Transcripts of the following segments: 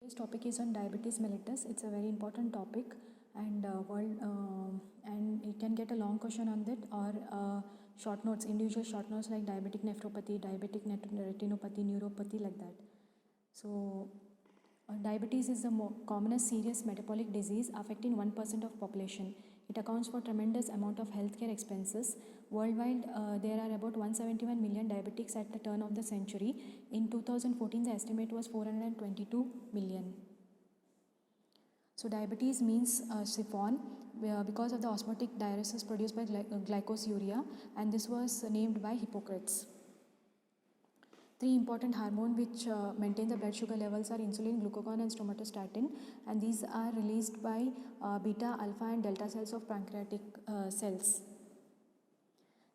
Today's topic is on diabetes mellitus. It's a very important topic, and and you can get a long question on that or short notes, individual short notes like diabetic nephropathy, diabetic retinopathy, neuropathy, like that. So, diabetes is the commonest serious metabolic disease affecting 1% of population. It accounts for tremendous amount of healthcare expenses. Worldwide, there are about 171 million diabetics at the turn of the century. In 2014, the estimate was 422 million. So diabetes means siphon because of the osmotic diuresis produced by glycosuria, and this was named by Hippocrates. Three important hormones which maintain the blood sugar levels are insulin, glucagon and somatostatin, and these are released by beta, alpha and delta cells of pancreatic cells.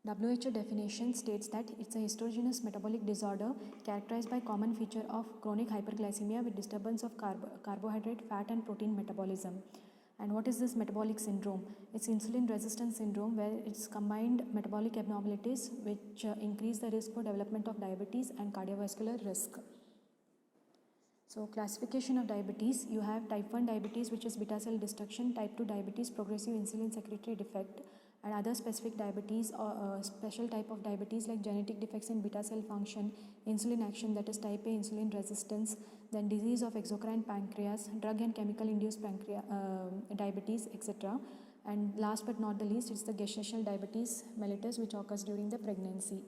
WHO definition states that it's a heterogeneous metabolic disorder characterized by common feature of chronic hyperglycemia with disturbance of carbohydrate, fat and protein metabolism. And what is this metabolic syndrome? It's insulin resistance syndrome, where it's combined metabolic abnormalities which increase the risk for development of diabetes and cardiovascular risk. So classification of diabetes, you have type 1 diabetes, which is beta cell destruction, type 2 diabetes, progressive insulin secretory defect, and other specific diabetes or special type of diabetes like genetic defects in beta cell function, insulin action, that is type A insulin resistance, then disease of exocrine pancreas, drug and chemical induced diabetes, etc. And last but not the least, it's the gestational diabetes mellitus, which occurs during the pregnancy.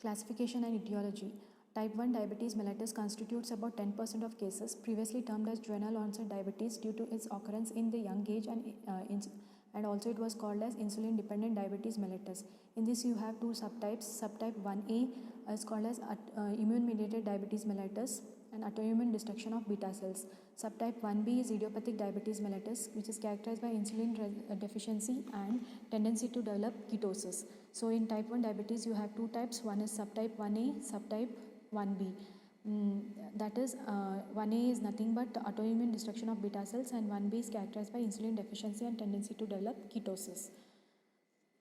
Classification and etiology. Type 1 diabetes mellitus constitutes about 10% of cases, previously termed as juvenile onset diabetes due to its occurrence in the young age, and also it was called as insulin dependent diabetes mellitus. In this you have two subtypes. Subtype 1A is called as immune mediated diabetes mellitus and autoimmune destruction of beta cells. Subtype 1B is idiopathic diabetes mellitus, which is characterized by insulin deficiency and tendency to develop ketosis. So in type 1 diabetes you have two types. One is subtype 1A, subtype 1B. That is 1A is nothing but autoimmune destruction of beta cells, and 1B is characterized by insulin deficiency and tendency to develop ketosis.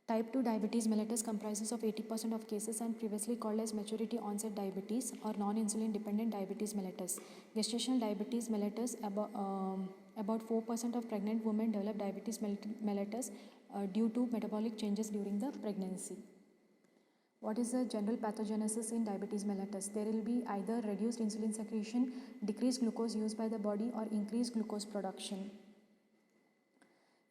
Type 2 diabetes mellitus comprises of 80% of cases and previously called as maturity onset diabetes or non-insulin dependent diabetes mellitus. Gestational diabetes mellitus, about 4% of pregnant women develop diabetes mellitus due to metabolic changes during the pregnancy. What is the general pathogenesis in diabetes mellitus? There will be either reduced insulin secretion, decreased glucose used by the body, or increased glucose production.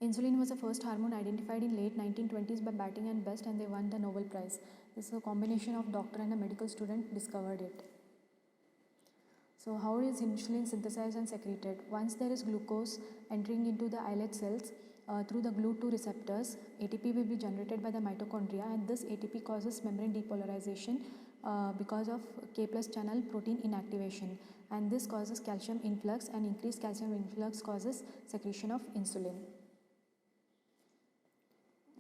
Insulin was the first hormone identified in late 1920s by Batting and Best, and they won the Nobel Prize. This is a combination of doctor and a medical student discovered it. So how is insulin synthesized and secreted? Once there is glucose entering into the islet cells, through the GLUT2 receptors, ATP will be generated by the mitochondria, and this ATP causes membrane depolarization because of K+ channel protein inactivation, and this causes calcium influx, and increased calcium influx causes secretion of insulin.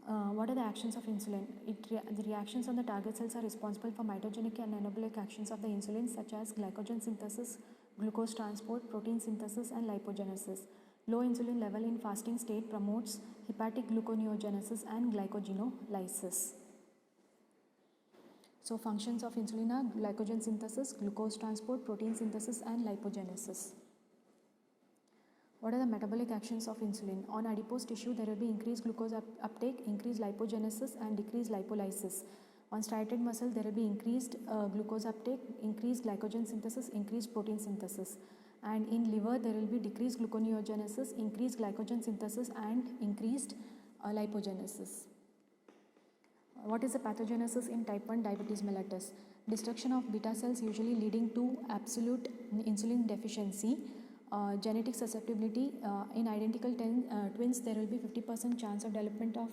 What are the actions of insulin? The reactions on the target cells are responsible for mitogenic and anabolic actions of the insulin, such as glycogen synthesis, glucose transport, protein synthesis, and lipogenesis. Low insulin level in fasting state promotes hepatic gluconeogenesis and glycogenolysis. So functions of insulin are glycogen synthesis, glucose transport, protein synthesis, and lipogenesis. What are the metabolic actions of insulin? On adipose tissue, there will be increased glucose uptake, increased lipogenesis, and decreased lipolysis. On striated muscle, there will be increased glucose uptake, increased glycogen synthesis, increased protein synthesis. And in liver, there will be decreased gluconeogenesis, increased glycogen synthesis, and increased lipogenesis. What is the pathogenesis in type 1 diabetes mellitus? Destruction of beta cells, usually leading to absolute insulin deficiency. Genetic susceptibility, in identical twins, there will be 50% chance of development of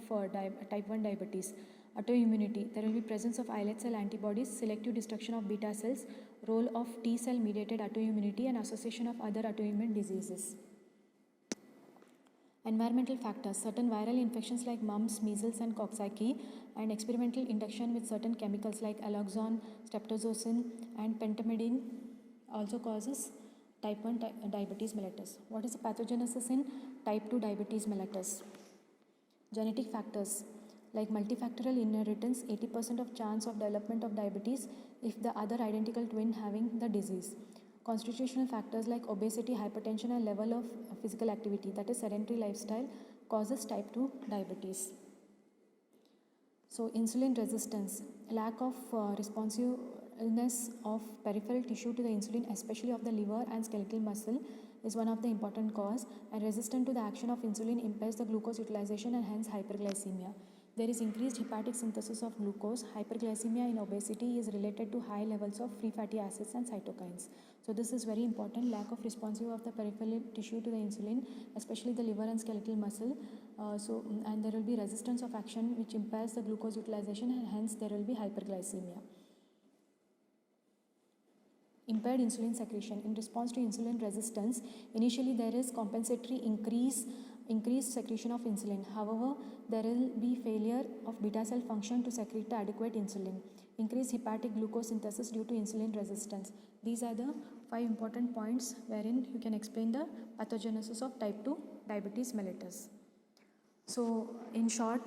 type 1 diabetes. Autoimmunity, there will be presence of islet cell antibodies, selective destruction of beta cells, role of T cell mediated autoimmunity, and association of other autoimmune diseases. Environmental factors, certain viral infections like mumps, measles, and coxsackie, and experimental induction with certain chemicals like alloxan, streptozocin, and pentamidine also causes type 1 diabetes mellitus. What is the pathogenesis in type 2 diabetes mellitus? Genetic factors like multifactorial inheritance, 80% of chance of development of diabetes if the other identical twin having the disease. Constitutional factors like obesity, hypertension, and level of physical activity, that is sedentary lifestyle, causes type 2 diabetes. So insulin resistance, lack of responsiveness of peripheral tissue to the insulin, especially of the liver and skeletal muscle, is one of the important cause, and resistance to the action of insulin impairs the glucose utilization and hence hyperglycemia. There is increased hepatic synthesis of glucose. Hyperglycemia in obesity is related to high levels of free fatty acids and cytokines. So this is very important, lack of responsive of the peripheral tissue to the insulin, especially the liver and skeletal muscle. And there will be resistance of action which impairs the glucose utilization, and hence there will be hyperglycemia. Impaired insulin secretion. In response to insulin resistance, initially there is compensatory increased secretion of insulin. However, there will be failure of beta cell function to secrete the adequate insulin. Increased hepatic glucose synthesis due to insulin resistance. These are the 5 important points wherein you can explain the pathogenesis of type 2 diabetes mellitus. So in short,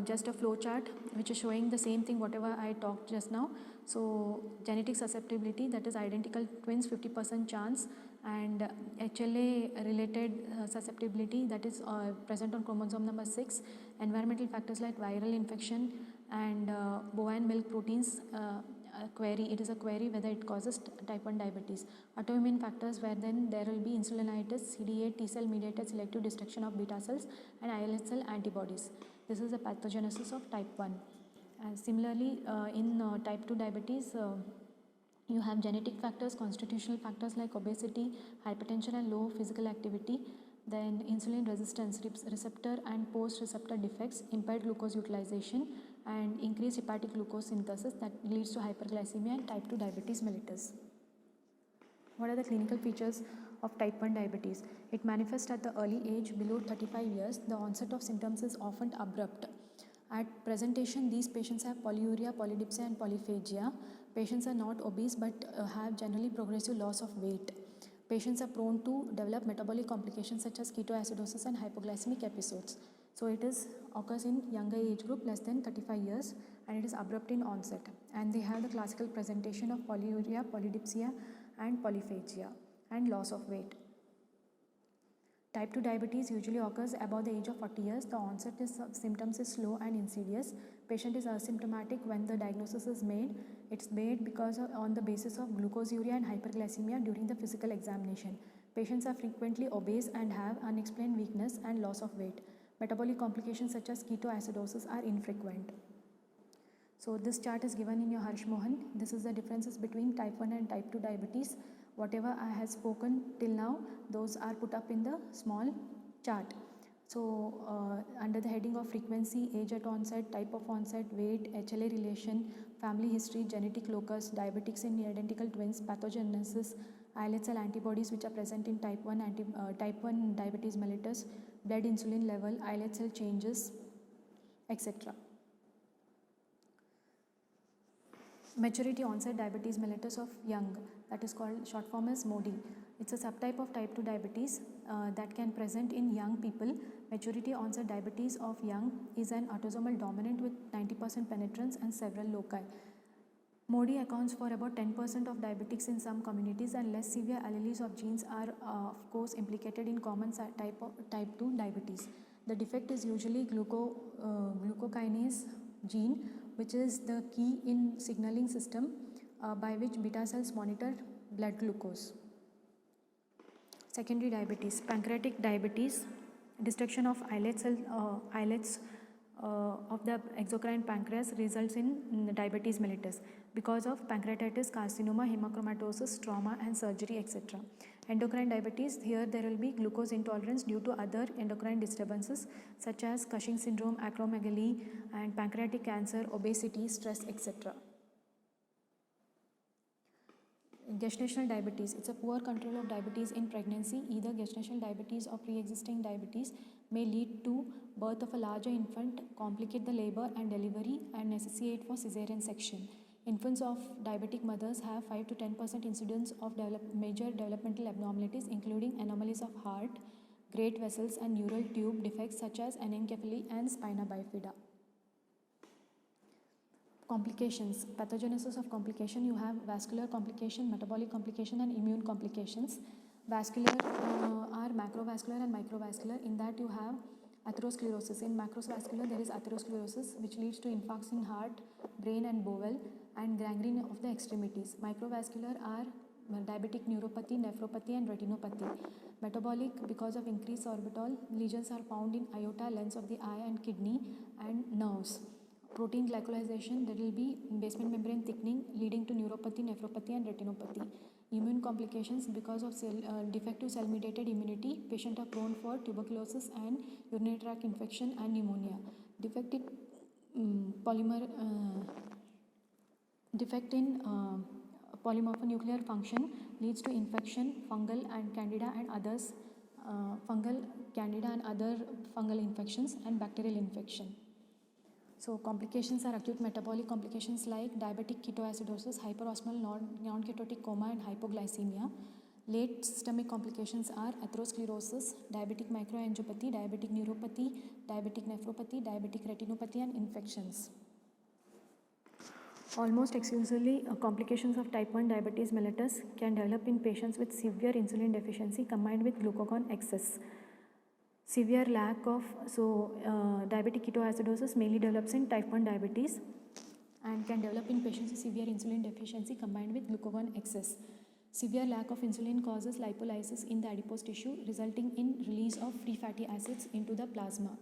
just a flow chart which is showing the same thing whatever I talked just now. So genetic susceptibility, that is identical twins 50% chance, and HLA related susceptibility, that is present on chromosome number 6. Environmental factors like viral infection and bovine milk proteins, query, it is a query whether it causes type 1 diabetes. Autoimmune factors, where then there will be insulinitis, CD8 T cell mediated selective destruction of beta cells, and islet cell antibodies. This is the pathogenesis of type 1. And similarly, in type 2 diabetes, you have genetic factors, constitutional factors like obesity, hypertension, and low physical activity. Then insulin resistance, receptor and post-receptor defects, impaired glucose utilization, and increased hepatic glucose synthesis that leads to hyperglycemia and type 2 diabetes mellitus. What are the clinical features of type 1 diabetes? It manifests at the early age below 35 years. The onset of symptoms is often abrupt. At presentation, these patients have polyuria, polydipsia, and polyphagia. Patients are not obese but have generally progressive loss of weight. Patients are prone to develop metabolic complications such as ketoacidosis and hypoglycemic episodes. So it occurs in younger age group, less than 35 years, and it is abrupt in onset. And they have the classical presentation of polyuria, polydipsia, and polyphagia, and loss of weight. Type 2 diabetes usually occurs above the age of 40 years. The onset of symptoms is slow and insidious. Patient is asymptomatic when the diagnosis is made. It's made because on the basis of glucosuria and hyperglycemia during the physical examination. Patients are frequently obese and have unexplained weakness and loss of weight. Metabolic complications such as ketoacidosis are infrequent. So this chart is given in your Harsh Mohan. This is the differences between type 1 and type 2 diabetes. Whatever I have spoken till now, those are put up in the small chart. So under the heading of frequency, age at onset, type of onset, weight, HLA relation, family history, genetic locus, diabetics in identical twins, pathogenesis, islet cell antibodies which are present in type 1 diabetes mellitus, blood insulin level, islet cell changes, etc. Maturity onset diabetes mellitus of young, that is called, short form as MODY. It's a subtype of type 2 diabetes that can present in young people. Maturity onset diabetes of young is an autosomal dominant with 90% penetrance and several loci. MODY accounts for about 10% of diabetics in some communities, and less severe alleles of genes are of course implicated in common type 2 diabetes. The defect is usually glucokinase gene, which is the key in signaling system by which beta cells monitor blood glucose. Secondary diabetes, pancreatic diabetes, destruction of islets of the exocrine pancreas results in diabetes mellitus because of pancreatitis, carcinoma, hemochromatosis, trauma, and surgery, etc. Endocrine diabetes, here there will be glucose intolerance due to other endocrine disturbances such as Cushing syndrome, acromegaly, and pancreatic cancer, obesity, stress, etc. Gestational diabetes, it's a poor control of diabetes in pregnancy. Either gestational diabetes or pre-existing diabetes may lead to birth of a larger infant, complicate the labor and delivery, and necessitate for cesarean section. Infants of diabetic mothers have 5 to 10% incidence of major developmental abnormalities, including anomalies of heart, great vessels, and neural tube defects such as anencephaly and spina bifida. Complications, pathogenesis of complication, you have vascular complication, metabolic complication and immune complications. Vascular are macrovascular and microvascular. In that you have atherosclerosis. In macrovascular there is atherosclerosis which leads to infarcts in heart, brain and bowel and gangrene of the extremities. Microvascular are diabetic neuropathy, nephropathy and retinopathy. Metabolic, because of increased sorbitol, lesions are found in aorta, lens of the eye and kidney and nerves. Protein glycolization, there will be basement membrane thickening leading to neuropathy, nephropathy and retinopathy. Immune complications, because of defective cell mediated immunity, patients are prone for tuberculosis and urinary tract infection and pneumonia. Defect in polymorphonuclear function leads to infection, fungal and candida and others, fungal other fungal infections and bacterial infection. So complications are acute metabolic complications like diabetic ketoacidosis, hyperosmolar non-ketotic coma and hypoglycemia. Late systemic complications are atherosclerosis, diabetic microangiopathy, diabetic neuropathy, diabetic nephropathy, diabetic retinopathy and infections. Almost exclusively, complications of type 1 diabetes mellitus can develop in patients with severe insulin deficiency combined with glucagon excess. Severe lack of, diabetic ketoacidosis mainly develops in type 1 diabetes and can develop in patients with severe insulin deficiency combined with glucagon excess. Severe lack of insulin causes lipolysis in the adipose tissue, resulting in release of free fatty acids into the plasma.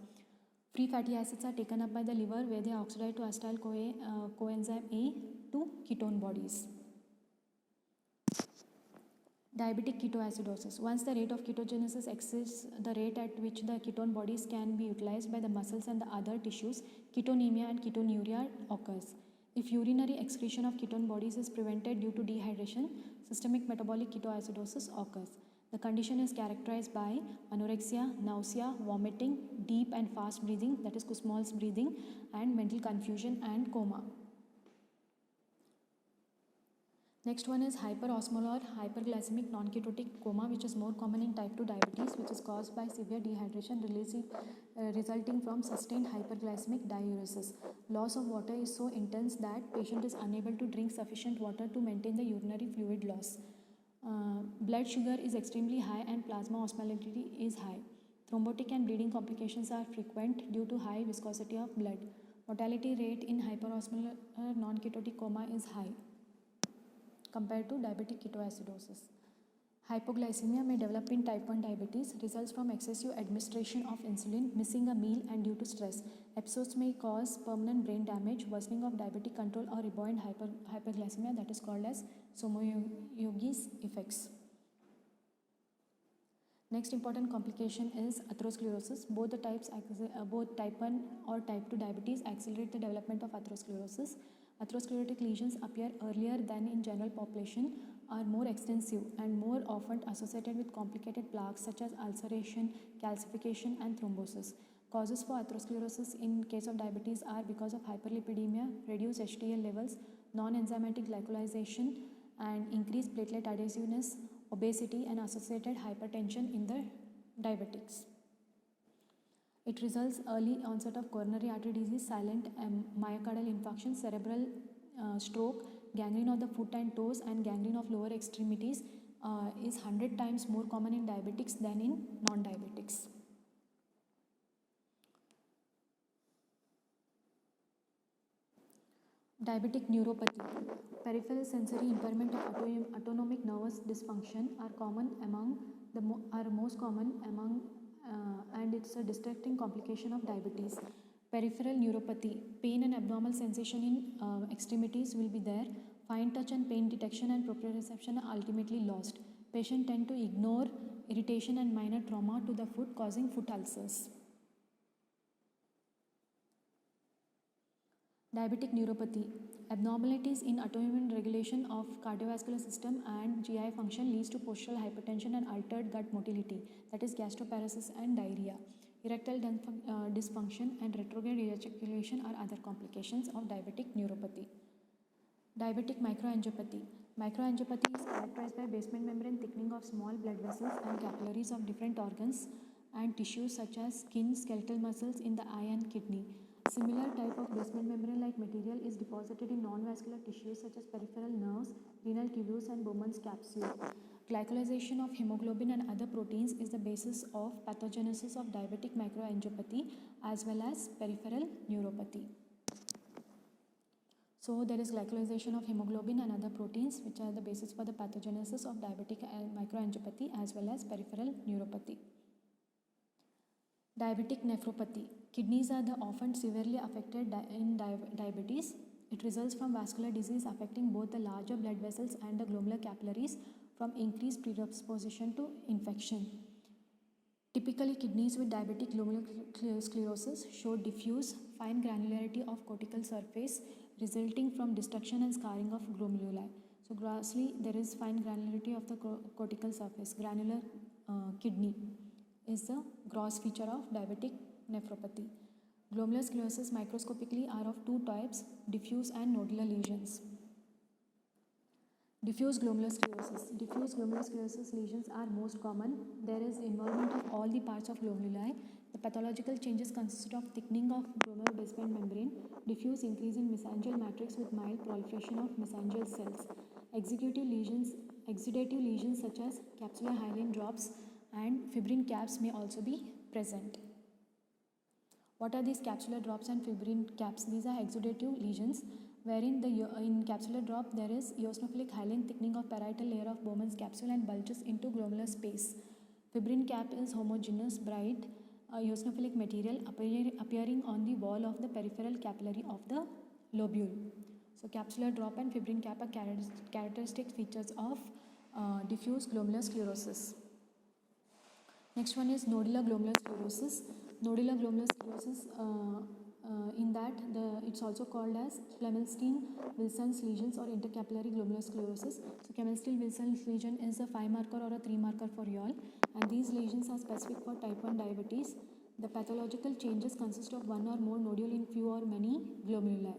Free fatty acids are taken up by the liver where they oxidize to acetyl coenzyme A to ketone bodies. Diabetic ketoacidosis. Once the rate of ketogenesis exceeds the rate at which the ketone bodies can be utilized by the muscles and the other tissues, ketonemia and ketonuria occurs. If urinary excretion of ketone bodies is prevented due to dehydration, systemic metabolic ketoacidosis occurs. The condition is characterized by anorexia, nausea, vomiting, deep and fast breathing, that is Kussmaul's breathing, and mental confusion and coma. Next one is hyperosmolar hyperglycemic non-ketotic coma, which is more common in type 2 diabetes, which is caused by severe dehydration resulting from sustained hyperglycemic diuresis. Loss of water is so intense that patient is unable to drink sufficient water to maintain the urinary fluid loss. Blood sugar is extremely high and plasma osmolality is high. Thrombotic and bleeding complications are frequent due to high viscosity of blood. Mortality rate in hyperosmolar non-ketotic coma is high compared to diabetic ketoacidosis. Hypoglycemia may develop in type 1 diabetes, results from excessive administration of insulin, missing a meal and due to stress. Episodes may cause permanent brain damage, worsening of diabetic control or rebound hyperglycemia, that is called as Somoyogi's effects. Next important complication is atherosclerosis. Both type 1 or type 2 diabetes accelerate the development of atherosclerosis. Atherosclerotic lesions appear earlier than in general population, are more extensive and more often associated with complicated plaques such as ulceration, calcification and thrombosis. Causes for atherosclerosis in case of diabetes are because of hyperlipidemia, reduced HDL levels, non-enzymatic glycolization and increased platelet adhesiveness, obesity and associated hypertension in the diabetics. It results early onset of coronary artery disease, silent myocardial infarction, cerebral stroke, gangrene of the foot and toes and gangrene of lower extremities is 100 times more common in diabetics than in non-diabetics. Diabetic neuropathy. Peripheral sensory impairment of autonomic nervous dysfunction are most common among and it's a distracting complication of diabetes. Peripheral neuropathy, pain and abnormal sensation in extremities will be there. Fine touch and pain detection and proprioception are ultimately lost. Patients tend to ignore irritation and minor trauma to the foot, causing foot ulcers. Diabetic neuropathy. Abnormalities in autoimmune regulation of cardiovascular system and GI function leads to postural hypertension and altered gut motility, that is gastroparesis and diarrhea. Erectile dysfunction and retrograde ejaculation are other complications of diabetic neuropathy. Diabetic microangiopathy. Microangiopathy is characterized by basement membrane thickening of small blood vessels and capillaries of different organs and tissues such as skin, skeletal muscles in the eye and kidney. Similar type of basement membrane-like material is deposited in non-vascular tissues such as peripheral nerves, renal tubules, and Bowman's capsule. Glycolization of hemoglobin and other proteins is the basis of pathogenesis of diabetic microangiopathy as well as peripheral neuropathy. So there is glycolization of hemoglobin and other proteins which are the basis for the pathogenesis of diabetic microangiopathy as well as peripheral neuropathy. Diabetic nephropathy. Kidneys are the often severely affected in diabetes. It results from vascular disease affecting both the larger blood vessels and the glomerular capillaries from increased predisposition to infection. Typically, kidneys with diabetic glomerular sclerosis show diffuse, fine granularity of cortical surface resulting from destruction and scarring of glomeruli. So grossly, there is fine granularity of the cortical surface. Granular kidney is the gross feature of diabetic nephropathy. Glomerular sclerosis microscopically are of two types, diffuse and nodular lesions. Diffuse glomerular sclerosis. Diffuse glomerular sclerosis lesions are most common. There is involvement of all the parts of glomeruli. The pathological changes consist of thickening of glomerular basement membrane, diffuse increase in mesangial matrix with mild proliferation of mesangial cells. Exudative lesions such as capsular hyaline drops and fibrin caps may also be present. What are these capsular drops and fibrin caps? These are exudative lesions wherein in capsular drop there is eosinophilic hyaline thickening of parietal layer of Bowman's capsule and bulges into glomerular space. Fibrin cap is homogeneous, bright, eosinophilic material appearing on the wall of the peripheral capillary of the lobule. So capsular drop and fibrin cap are characteristic features of diffuse glomerular sclerosis. Next one is nodular glomerular sclerosis. Nodular glomerular sclerosis, in that it's also called as Klemmelstein-Wilson's lesions or intercapillary glomerular sclerosis. So Klemmelstein-Wilson's lesion is a 5 marker or a 3 marker for y'all, and these lesions are specific for type 1 diabetes. The pathological changes consist of one or more nodule in few or many glomeruli.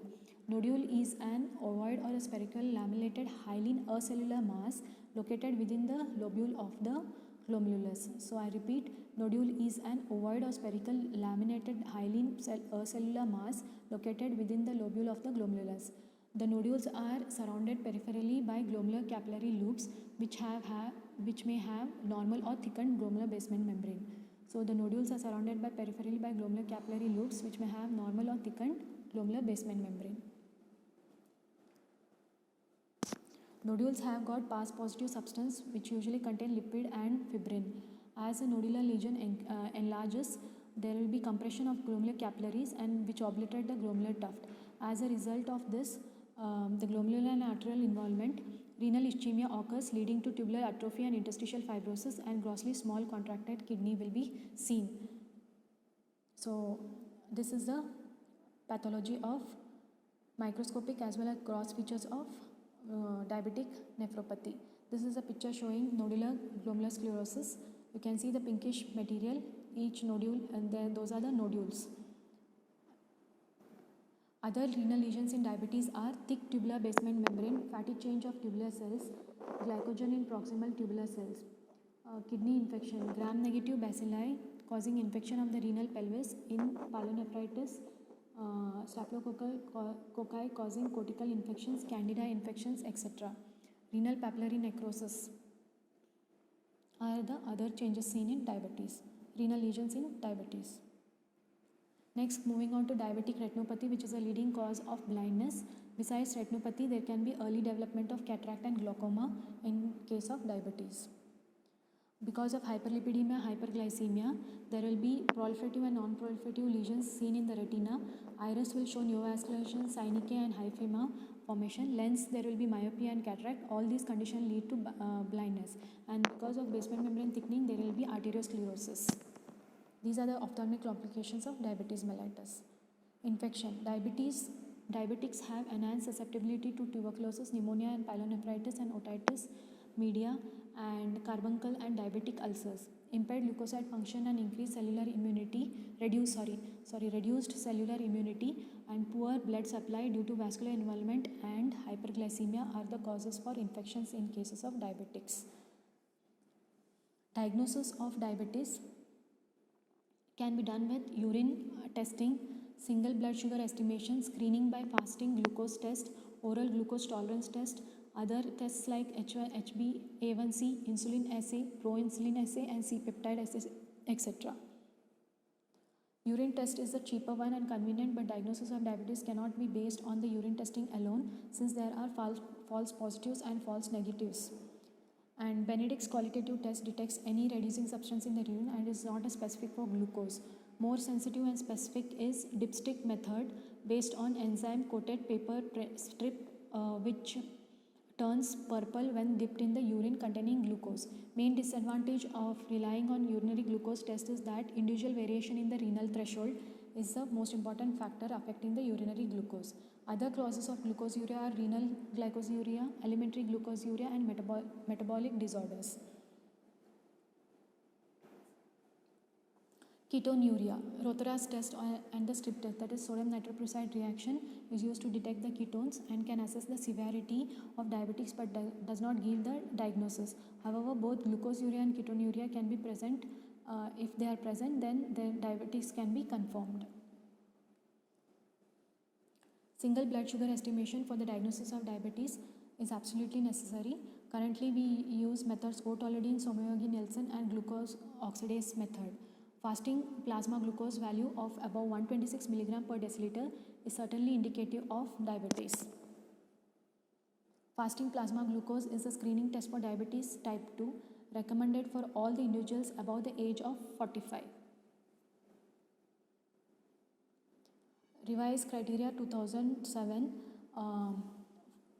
Nodule is an ovoid or a spherical laminated hyaline acellular mass located within the lobule of the glomerulus. So I repeat, nodule is an ovoid or spherical laminated hyaline cellular mass located within the lobule of the glomerulus. The nodules are surrounded peripherally by glomerular capillary loops which may have normal or thickened glomerular basement membrane. So the nodules are surrounded peripherally by glomerular capillary loops which may have normal or thickened glomerular basement membrane. Nodules have got pass positive substance which usually contain lipid and fibrin. As a nodular lesion enlarges, there will be compression of glomerular capillaries and which obliterate the glomerular tuft. As a result of this, the glomerular and arterial involvement, renal ischemia occurs leading to tubular atrophy and interstitial fibrosis, and grossly small contracted kidney will be seen. So this is the pathology of microscopic as well as gross features of diabetic nephropathy. This is a picture showing nodular glomerular sclerosis. You can see the pinkish material, each nodule, and then those are the nodules. Other renal lesions in diabetes are thick tubular basement membrane, fatty change of tubular cells, glycogen in proximal tubular cells. Kidney infection, gram-negative bacilli causing infection of the renal pelvis in pyelonephritis, staphylococcus causing cortical infections, candida infections, etc. Renal papillary necrosis are the other changes seen in diabetes, renal lesions in diabetes. Next, moving on to diabetic retinopathy, which is a leading cause of blindness. Besides retinopathy, there can be early development of cataract and glaucoma in case of diabetes. Because of hyperlipidemia, hyperglycemia, there will be proliferative and non-proliferative lesions seen in the retina. Iris will show neovascularization, synechiae and hyphema formation. Lens, there will be myopia and cataract. All these conditions lead to blindness. And because of basement membrane thickening, there will be arteriosclerosis. These are the ophthalmic complications of diabetes mellitus. Infection. Diabetics have enhanced susceptibility to tuberculosis, pneumonia and pyelonephritis and otitis media and carbuncle and diabetic ulcers. Impaired leukocyte function and increased cellular immunity, reduced cellular immunity and poor blood supply due to vascular involvement and hyperglycemia are the causes for infections in cases of diabetics. Diagnosis of diabetes can be done with urine testing, single blood sugar estimation, screening by fasting glucose test, oral glucose tolerance test, other tests like HbA1c, insulin assay, proinsulin assay, and C-peptide assay, etc. Urine test is the cheaper one and convenient, but diagnosis of diabetes cannot be based on the urine testing alone, since there are false positives and false negatives. And Benedict's qualitative test detects any reducing substance in the urine and is not specific for glucose. More sensitive and specific is dipstick method based on enzyme coated paper strip which turns purple when dipped in the urine containing glucose. Main disadvantage of relying on urinary glucose test is that individual variation in the renal threshold is the most important factor affecting the urinary glucose. Other causes of glucosuria are renal glycosuria, elementary glucosuria, and metabolic disorders. Ketonuria. Rothera's test and the strip test, that is sodium nitroprusside reaction, is used to detect the ketones and can assess the severity of diabetes but does not give the diagnosis. However, both glucosuria and ketonuria can be present. If they are present, then the diabetes can be confirmed. Single blood sugar estimation for the diagnosis of diabetes is absolutely necessary. Currently, we use methods O-tolidine, Somayogi, Nielsen, and glucose oxidase method. Fasting plasma glucose value of above 126 mg per deciliter is certainly indicative of diabetes. Fasting plasma glucose is a screening test for diabetes type 2, recommended for all the individuals above the age of 45. Revised criteria 2007,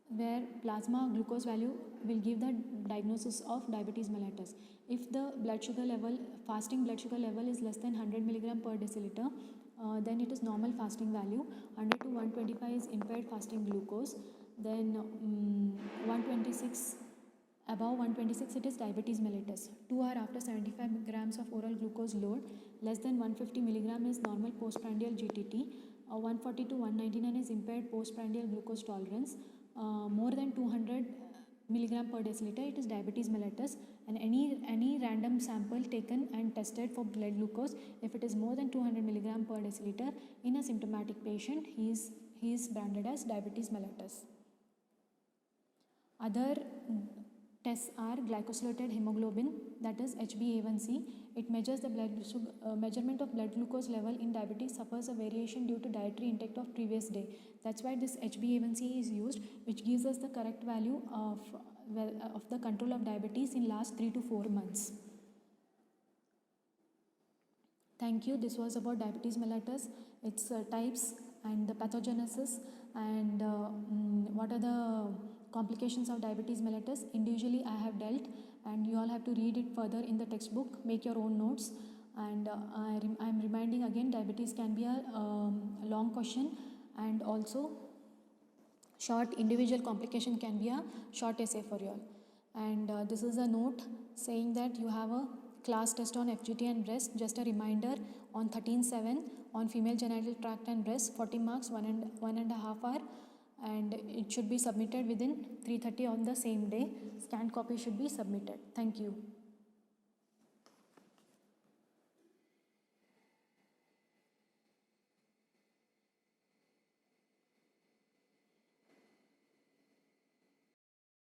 where plasma glucose value will give the diagnosis of diabetes mellitus. If the blood sugar level, fasting blood sugar level is less than 100 mg per deciliter, then it is normal fasting value. 100 to 125 is impaired fasting glucose. Then 126, above 126 it is diabetes mellitus. 2 hours after 75 grams of oral glucose load, less than 150 mg is normal postprandial GTT. 140 to 199 is impaired postprandial glucose tolerance. More than 200 mg per deciliter, it is diabetes mellitus. And any random sample taken and tested for blood glucose, if it is more than 200 mg per deciliter in a symptomatic patient, he is branded as diabetes mellitus. Other tests are glycosylated hemoglobin, that is HbA1c. It measures the measurement of blood glucose level in diabetes suffers a variation due to dietary intake of previous day. That's why this HbA1c is used, which gives us the correct value of the control of diabetes in last 3 to 4 months. Thank you. This was about diabetes mellitus, its types and the pathogenesis, and what are the complications of diabetes mellitus. Individually I have dealt, and you all have to read it further in the textbook, make your own notes. And I am reminding again, diabetes can be a long question, and also short individual complication can be a short essay for you all. And this is a note saying that you have a class test on FGT and breast. Just a reminder, on 13/7 on female genital tract and breast, 40 marks, 1.5 hour, and it should be submitted within 3:30 on the same day. Scanned copy should be submitted. Thank you.